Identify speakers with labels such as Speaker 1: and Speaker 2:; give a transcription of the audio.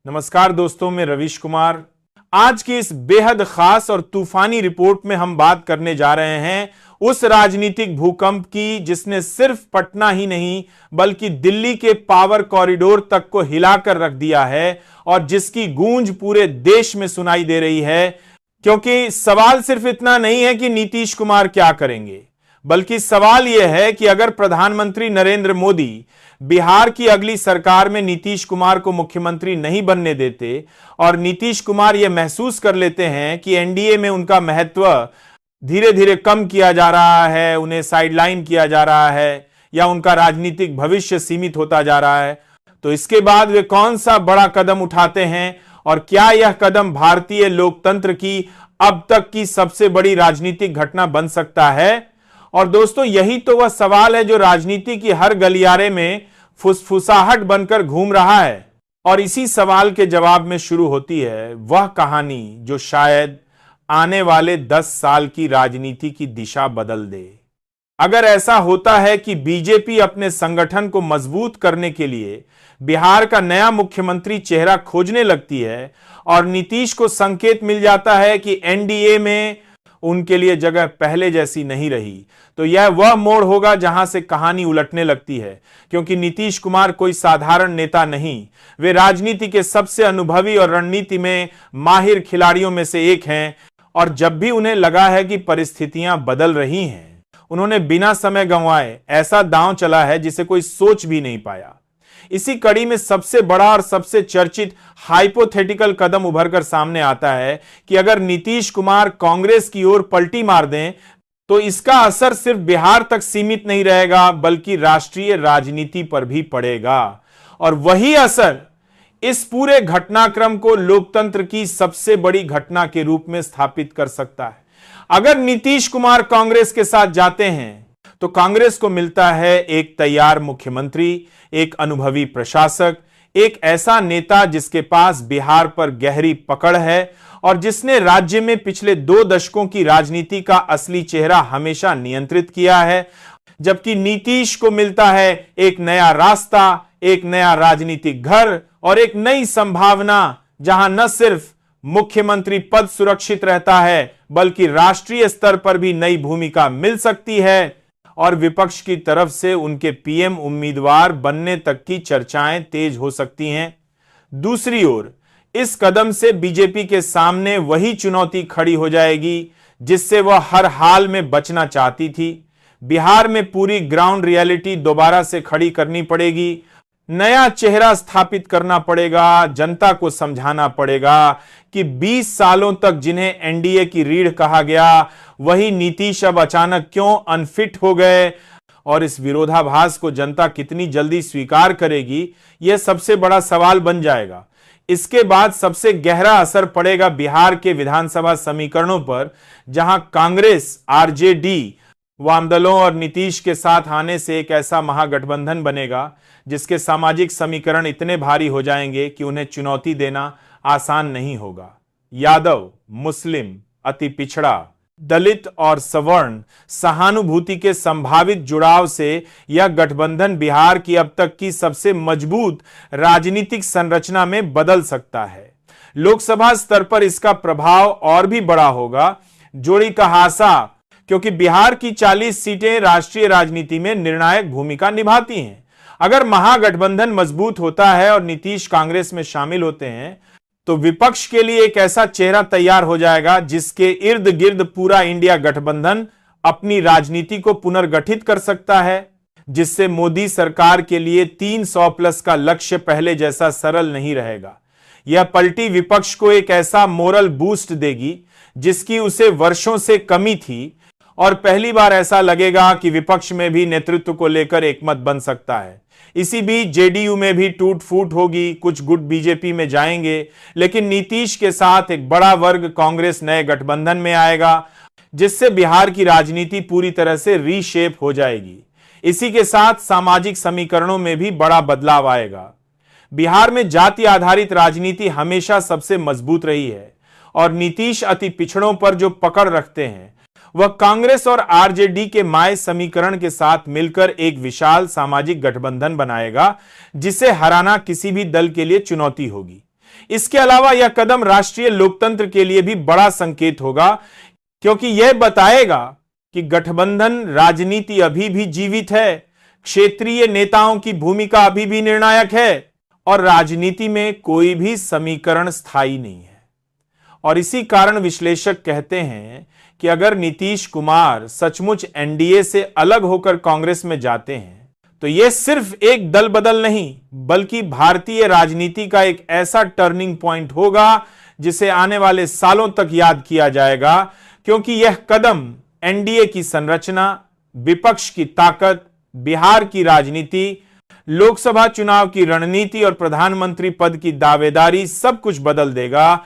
Speaker 1: नमस्कार दोस्तों, मैं रवीश कुमार। आज की इस बेहद खास और तूफानी रिपोर्ट में हम बात करने जा रहे हैं उस राजनीतिक भूकंप की जिसने सिर्फ पटना ही नहीं बल्कि दिल्ली के पावर कॉरिडोर तक को हिलाकर रख दिया है और जिसकी गूंज पूरे देश में सुनाई दे रही है। क्योंकि सवाल सिर्फ इतना नहीं है कि नीतीश कुमार क्या करेंगे, बल्कि सवाल यह है कि अगर प्रधानमंत्री नरेंद्र मोदी बिहार की अगली सरकार में नीतीश कुमार को मुख्यमंत्री नहीं बनने देते और नीतीश कुमार यह महसूस कर लेते हैं कि एनडीए में उनका महत्व धीरे धीरे कम किया जा रहा है, उन्हें साइडलाइन किया जा रहा है या उनका राजनीतिक भविष्य सीमित होता जा रहा है, तो इसके बाद वे कौन सा बड़ा कदम उठाते हैं और क्या यह कदम भारतीय लोकतंत्र की अब तक की सबसे बड़ी राजनीतिक घटना बन सकता है। और दोस्तों, यही तो वह सवाल है जो राजनीति की हर गलियारे में फुसफुसाहट बनकर घूम रहा है। और इसी सवाल के जवाब में शुरू होती है वह कहानी जो शायद आने वाले 10 साल की राजनीति की दिशा बदल दे। अगर ऐसा होता है कि बीजेपी अपने संगठन को मजबूत करने के लिए बिहार का नया मुख्यमंत्री चेहरा खोजने लगती है और नीतीश को संकेत मिल जाता है कि एनडीए में उनके लिए जगह पहले जैसी नहीं रही, तो यह वह मोड़ होगा जहां से कहानी उलटने लगती है। क्योंकि नीतीश कुमार कोई साधारण नेता नहीं, वे राजनीति के सबसे अनुभवी और रणनीति में माहिर खिलाड़ियों में से एक हैं। और जब भी उन्हें लगा है कि परिस्थितियां बदल रही हैं, उन्होंने बिना समय गंवाए ऐसा दांव चला है जिसे कोई सोच भी नहीं पाया। इसी कड़ी में सबसे बड़ा और सबसे चर्चित हाइपोथेटिकल कदम उभरकर सामने आता है कि अगर नीतीश कुमार कांग्रेस की ओर पलटी मार दें तो इसका असर सिर्फ बिहार तक सीमित नहीं रहेगा बल्कि राष्ट्रीय राजनीति पर भी पड़ेगा। और वही असर इस पूरे घटनाक्रम को लोकतंत्र की सबसे बड़ी घटना के रूप में स्थापित कर सकता है। अगर नीतीश कुमार कांग्रेस के साथ जाते हैं तो कांग्रेस को मिलता है एक तैयार मुख्यमंत्री, एक अनुभवी प्रशासक, एक ऐसा नेता जिसके पास बिहार पर गहरी पकड़ है और जिसने राज्य में पिछले 2 दशकों की राजनीति का असली चेहरा हमेशा नियंत्रित किया है। जबकि नीतीश को मिलता है एक नया रास्ता, एक नया राजनीतिक घर और एक नई संभावना जहां न सिर्फ मुख्यमंत्री पद सुरक्षित रहता है बल्कि राष्ट्रीय स्तर पर भी नई भूमिका मिल सकती है और विपक्ष की तरफ से उनके पीएम उम्मीदवार बनने तक की चर्चाएं तेज हो सकती हैं। दूसरी ओर इस कदम से बीजेपी के सामने वही चुनौती खड़ी हो जाएगी जिससे वह हर हाल में बचना चाहती थी। बिहार में पूरी ग्राउंड रियलिटी दोबारा से खड़ी करनी पड़ेगी, नया चेहरा स्थापित करना पड़ेगा, जनता को समझाना पड़ेगा कि 20 सालों तक जिन्हें एनडीए की रीढ़ कहा गया वही नीतीश अब अचानक क्यों अनफिट हो गए और इस विरोधाभास को जनता कितनी जल्दी स्वीकार करेगी, यह सबसे बड़ा सवाल बन जाएगा। इसके बाद सबसे गहरा असर पड़ेगा बिहार के विधानसभा समीकरणों पर, जहां कांग्रेस, आरजेडी, वामदलों और नीतीश के साथ आने से एक ऐसा महागठबंधन बनेगा जिसके सामाजिक समीकरण इतने भारी हो जाएंगे कि उन्हें चुनौती देना आसान नहीं होगा। यादव, मुस्लिम, अति पिछड़ा, दलित और सवर्ण सहानुभूति के संभावित जुड़ाव से यह गठबंधन बिहार की अब तक की सबसे मजबूत राजनीतिक संरचना में बदल सकता है। लोकसभा स्तर पर इसका प्रभाव और भी बड़ा होगा। जोड़ी का हासा, क्योंकि बिहार की 40 सीटें राष्ट्रीय राजनीति में निर्णायक भूमिका निभाती हैं। अगर महागठबंधन मजबूत होता है और नीतीश कांग्रेस में शामिल होते हैं तो विपक्ष के लिए एक ऐसा चेहरा तैयार हो जाएगा जिसके इर्द गिर्द पूरा इंडिया गठबंधन अपनी राजनीति को पुनर्गठित कर सकता है, जिससे मोदी सरकार के लिए 300+ का लक्ष्य पहले जैसा सरल नहीं रहेगा। यह पलटी विपक्ष को एक ऐसा मोरल बूस्ट देगी जिसकी उसे वर्षों से कमी थी और पहली बार ऐसा लगेगा कि विपक्ष में भी नेतृत्व को लेकर एकमत बन सकता है। इसी बीच जेडीयू में भी टूट फूट होगी, कुछ गुट बीजेपी में जाएंगे, लेकिन नीतीश के साथ एक बड़ा वर्ग कांग्रेस नए गठबंधन में आएगा जिससे बिहार की राजनीति पूरी तरह से रीशेप हो जाएगी। इसी के साथ सामाजिक समीकरणों में भी बड़ा बदलाव आएगा। बिहार में जाति आधारित राजनीति हमेशा सबसे मजबूत रही है और नीतीश अति पिछड़ों पर जो पकड़ रखते हैं वह कांग्रेस और आरजेडी के माय समीकरण के साथ मिलकर एक विशाल सामाजिक गठबंधन बनाएगा जिसे हराना किसी भी दल के लिए चुनौती होगी। इसके अलावा यह कदम राष्ट्रीय लोकतंत्र के लिए भी बड़ा संकेत होगा, क्योंकि यह बताएगा कि गठबंधन राजनीति अभी भी जीवित है, क्षेत्रीय नेताओं की भूमिका अभी भी निर्णायक है और राजनीति में कोई भी समीकरण स्थायी नहीं है। और इसी कारण विश्लेषक कहते हैं कि अगर नीतीश कुमार सचमुच एनडीए से अलग होकर कांग्रेस में जाते हैं तो यह सिर्फ एक दल बदल नहीं बल्कि भारतीय राजनीति का एक ऐसा टर्निंग पॉइंट होगा जिसे आने वाले सालों तक याद किया जाएगा, क्योंकि यह कदम एनडीए की संरचना, विपक्ष की ताकत, बिहार की राजनीति, लोकसभा चुनाव की रणनीति और प्रधानमंत्री पद की दावेदारी सब कुछ बदल देगा।